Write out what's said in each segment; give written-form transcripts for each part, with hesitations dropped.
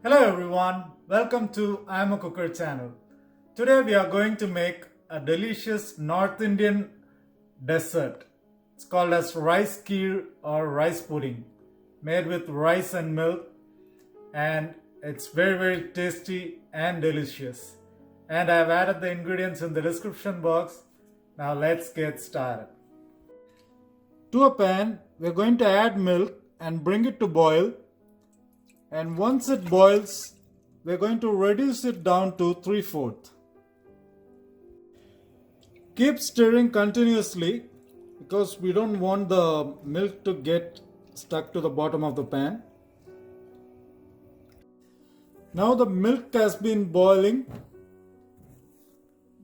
Hello everyone, welcome to imacooker channel. Today we are going to make a delicious North Indian dessert. It's called as rice kheer or rice pudding, made with rice and milk, and it's very tasty and delicious. And I have added the ingredients in the description box. Now let's get started. To a pan, we are going to add milk and bring it to boil. And once it boils, we're going to reduce it down to 3/4. Keep stirring continuously because we don't want the milk to get stuck to the bottom of the pan. Now the milk has been boiling.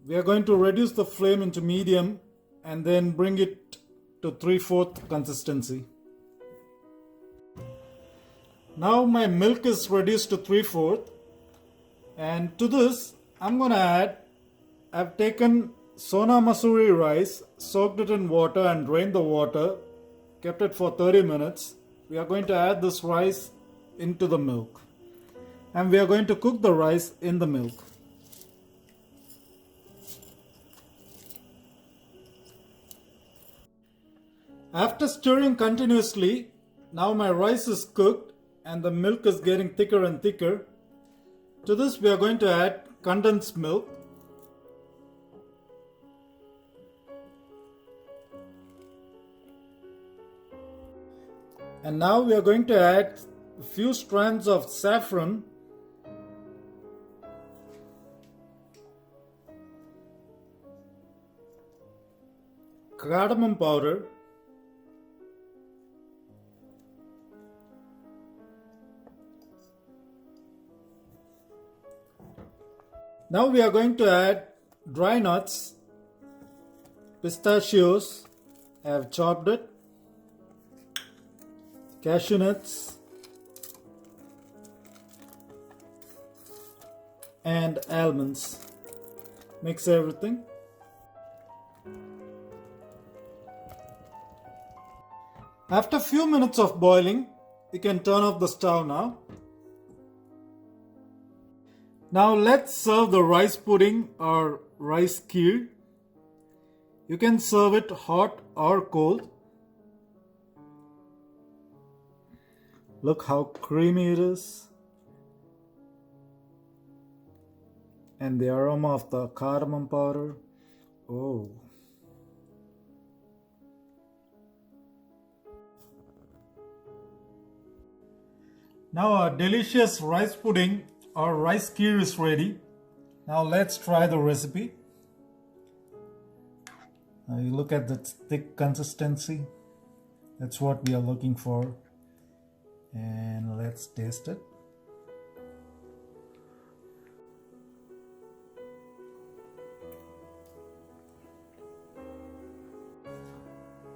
We are going to reduce the flame into medium and then bring it to 3/4 consistency. Now my milk is reduced to 3/4, and to this I'm going to add, I've taken Sona masoori rice, soaked it in water and drained the water, kept it for 30 minutes. We are going to add this rice into the milk, and we are going to cook the rice in the milk. After stirring continuously, now my rice is cooked and the milk is getting thicker and thicker. To this we are going to add condensed milk. And now we are going to add a few strands of saffron, cardamom powder, now we are going to add dry nuts, pistachios, I have chopped it, cashew nuts, and almonds. Mix everything. After a few minutes of boiling, you can turn off the stove now. Now let's serve the rice pudding or rice kheer. You can serve it hot or cold. Look how creamy it is. And the aroma of the cardamom powder. Oh. Now our delicious rice pudding or rice kheer is ready. Now let's try the recipe. Now you look at the thick consistency. That's what we are looking for. And let's taste it.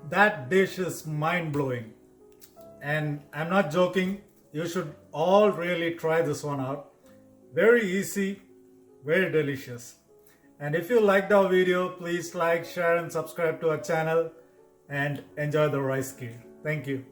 That dish is mind-blowing. And I'm not joking. You should all really try this one out. Very easy, very delicious. And if you liked our video, please like, share and subscribe to our channel and enjoy the rice kheer. Thank you.